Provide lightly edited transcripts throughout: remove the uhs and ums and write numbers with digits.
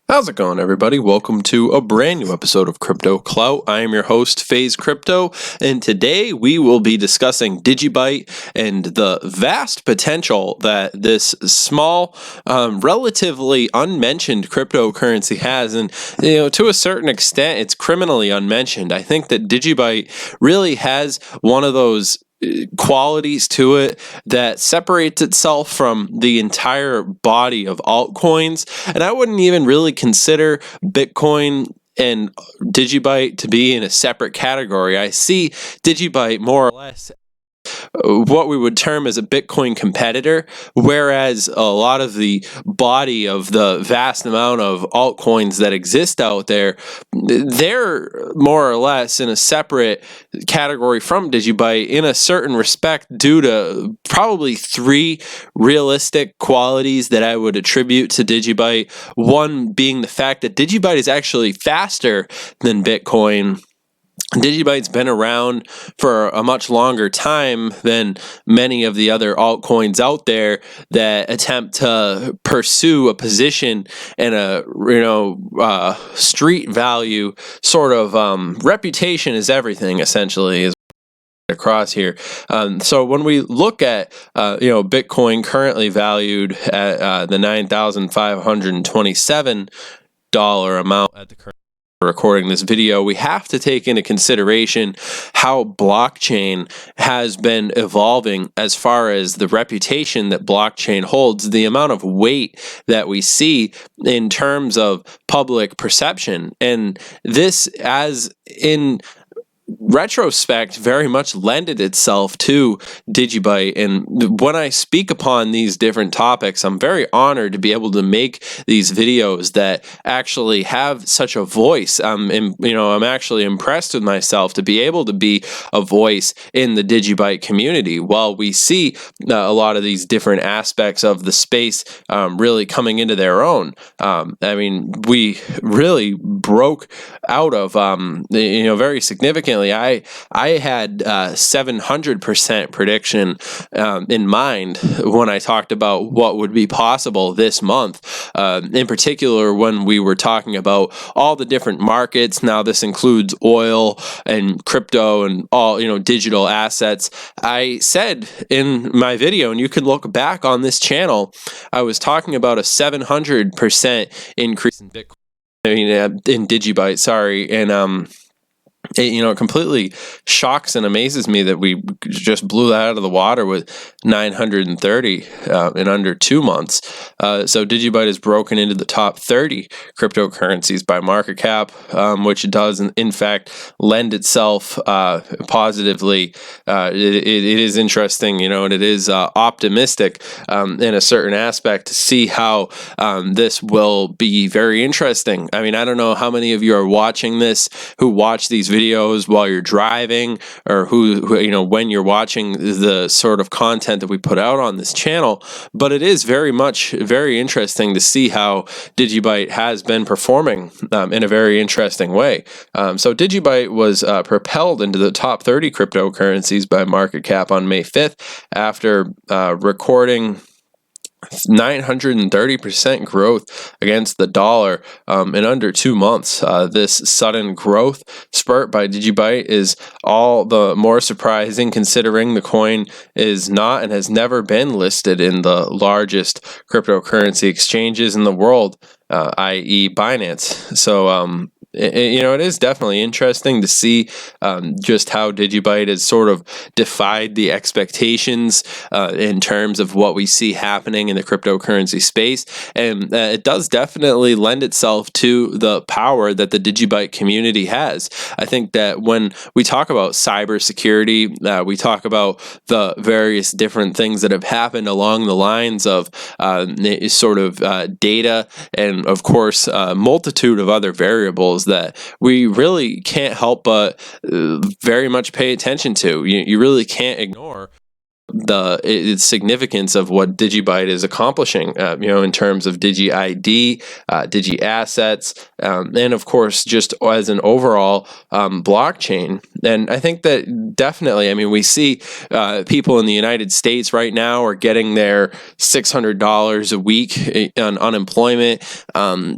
How's it going, everybody? Welcome to a brand new episode of Crypto Clout. I am your host, FaZe Crypto, and today we will be discussing DigiByte and the vast potential that this small, relatively unmentioned cryptocurrency has. And, to a certain extent, it's criminally unmentioned. I think that DigiByte really has one of those qualities to it that separates itself from the entire body of altcoins, and I wouldn't even really consider Bitcoin and DigiByte to be in a separate category. I see DigiByte more or less what we would term as a Bitcoin competitor, whereas a lot of the body of the vast amount of altcoins that exist out there, they're more or less in a separate category from DigiByte in a certain respect due to probably three realistic qualities that I would attribute to DigiByte. One being the fact that DigiByte is actually faster than Bitcoin. DigiByte's been around for a much longer time than many of the other altcoins out there that attempt to pursue a position and a street value sort of reputation is everything, essentially, is across here. So when we look at Bitcoin currently valued at the $9,527 amount at the current recording this video, we have to take into consideration how blockchain has been evolving as far as the reputation that blockchain holds, the amount of weight that we see in terms of public perception. And this, as in retrospect, very much lended itself to DigiByte. And when I speak upon these different topics, I'm very honored to be able to make these videos that actually have such a voice. I'm actually impressed with myself to be able to be a voice in the DigiByte community while we see a lot of these different aspects of the space really coming into their own. We really broke out of very significantly. I had 700% prediction in mind when I talked about what would be possible this month, in particular when we were talking about all the different markets. Now this includes oil and crypto and all digital assets. I said in my video, and you can look back on this channel, I was talking about a 700% increase in Bitcoin. In DigiByte, sorry, and it completely shocks and amazes me that we just blew that out of the water with 930 in under 2 months. So DigiByte is broken into the top 30 cryptocurrencies by market cap, which does in fact lend itself positively. It is interesting, and it is optimistic in a certain aspect to see how this will be very interesting. I don't know how many of you are watching this who watch these videos while you're driving, or who when you're watching the sort of content that we put out on this channel, but it is very interesting to see how DigiByte has been performing in a very interesting way. So DigiByte was propelled into the top 30 cryptocurrencies by market cap on May 5th after recording 930% growth against the dollar in under 2 months. This sudden growth spurt by DigiByte is all the more surprising considering the coin is not and has never been listed in the largest cryptocurrency exchanges in the world, i.e. Binance. So it is definitely interesting to see just how DigiByte has sort of defied the expectations in terms of what we see happening in the cryptocurrency space. And it does definitely lend itself to the power that the DigiByte community has. I think that when we talk about cybersecurity, we talk about the various different things that have happened along the lines of data, and of course a multitude of other variables that we really can't help but very much pay attention to. You really can't ignore its significance of what DigiByte is accomplishing, in terms of Digi ID, Digi assets, and of course, just as an overall blockchain. And I think that definitely, we see people in the United States right now are getting their $600 a week on unemployment.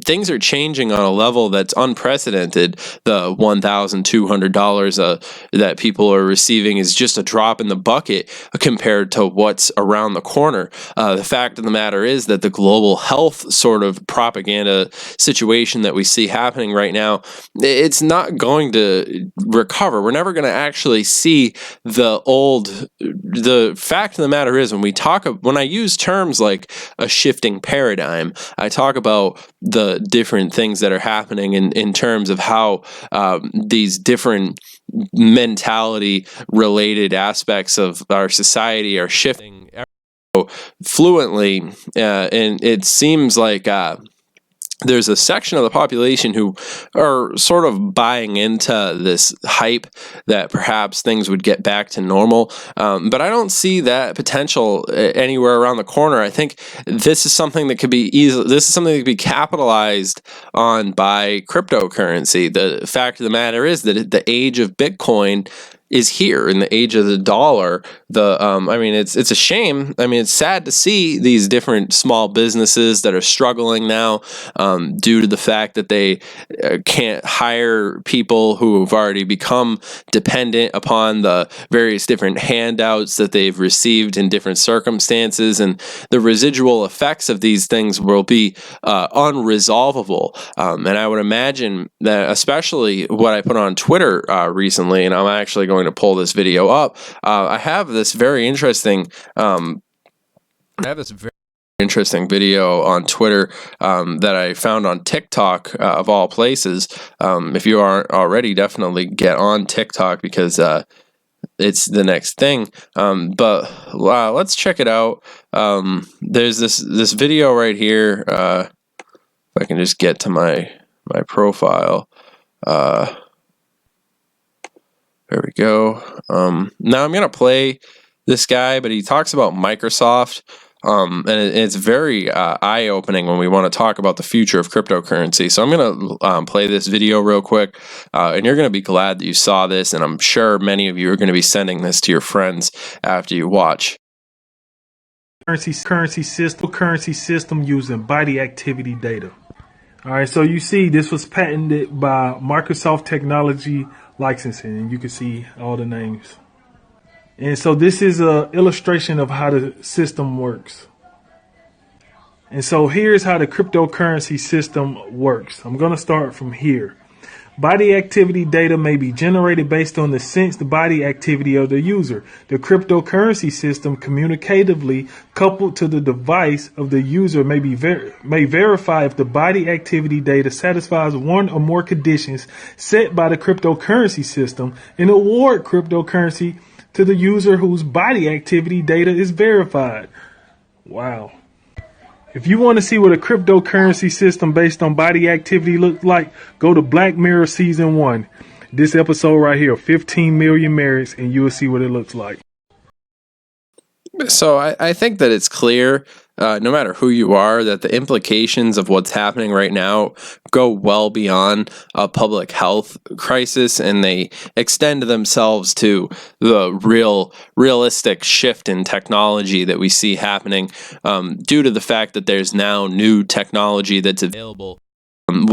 Things are changing on a level that's unprecedented. The $1,200 that people are receiving is just a drop in the bucket compared to what's around the corner. The fact of the matter is that the global health sort of propaganda situation that we see happening right now, it's not going to recover. We're never going to actually see the fact of the matter is, when I use terms like a shifting paradigm, I talk about the different things that are happening in terms of how these different mentality related aspects of our society are shifting fluently, and it seems like there's a section of the population who are sort of buying into this hype that perhaps things would get back to normal. But I don't see that potential anywhere around the corner. I think this is something that could be capitalized on by cryptocurrency. The fact of the matter is that the age of Bitcoin is here, in the age of the dollar. It's a shame. It's sad to see these different small businesses that are struggling now due to the fact that they can't hire people who have already become dependent upon the various different handouts that they've received in different circumstances, and the residual effects of these things will be unresolvable. And I would imagine that, especially what I put on Twitter recently, and I'm actually going to pull this video up. I have this very interesting video on Twitter that I found on TikTok, of all places. If you aren't already, definitely get on TikTok, because it's the next thing. But let's check it out. There's this video right here. If I can just get to my profile. There we go. Now I'm going to play this guy, but he talks about Microsoft, and it's very eye-opening when we want to talk about the future of cryptocurrency. So I'm going to play this video real quick, and you're going to be glad that you saw this, and I'm sure many of you are going to be sending this to your friends after you watch. Currency system using body activity data. All right, so you see this was patented by Microsoft Technology Licensing, and you can see all the names. And so this is an illustration of how the system works. And so here's how the cryptocurrency system works. I'm going to start from here. Body activity data may be generated based on the sensed body activity of the user. The cryptocurrency system, communicatively coupled to the device of the user, may verify if the body activity data satisfies one or more conditions set by the cryptocurrency system, and award cryptocurrency to the user whose body activity data is verified. Wow. If you want to see what a cryptocurrency system based on body activity looks like, go to Black Mirror Season 1. This episode right here, 15 million merits, and you'll see what it looks like. So I think that it's clear, no matter who you are, that the implications of what's happening right now go well beyond a public health crisis, and they extend themselves to the realistic shift in technology that we see happening due to the fact that there's now new technology that's available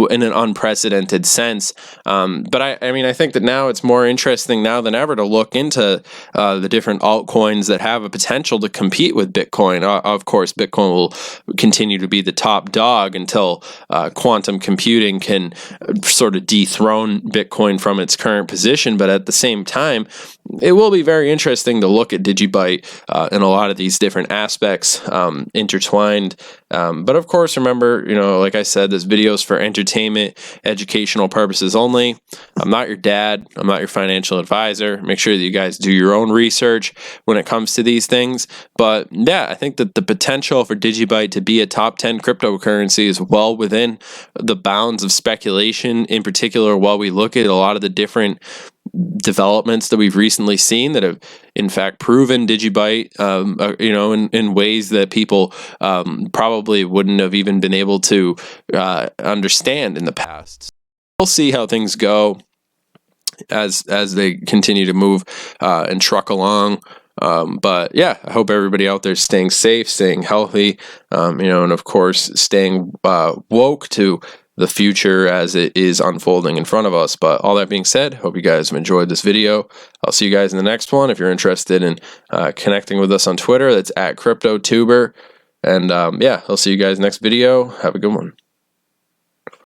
in an unprecedented sense. But I think that now it's more interesting now than ever to look into the different altcoins that have a potential to compete with Bitcoin. Of course, Bitcoin will continue to be the top dog until quantum computing can sort of dethrone Bitcoin from its current position. But at the same time, it will be very interesting to look at DigiByte and a lot of these different aspects intertwined. But of course, remember, like I said, this video is for entertainment, educational purposes only. I'm not your dad. I'm not your financial advisor. Make sure that you guys do your own research when it comes to these things. But yeah, I think that the potential for DigiByte to be a top 10 cryptocurrency is well within the bounds of speculation, in particular while we look at a lot of the different developments that we've recently seen that have, in fact, proven DigiByte, you know, in ways that people probably wouldn't have even been able to understand in the past. We'll see how things go as they continue to move and truck along. But yeah, I hope everybody out there is staying safe, staying healthy, you know, and of course, staying woke to the future as it is unfolding in front of us. But all that being said, hope you guys have enjoyed this video. I'll see you guys in the next one. If you're interested in connecting with us on Twitter, that's @CryptoTuber. And yeah, I'll see you guys next video. Have a good one.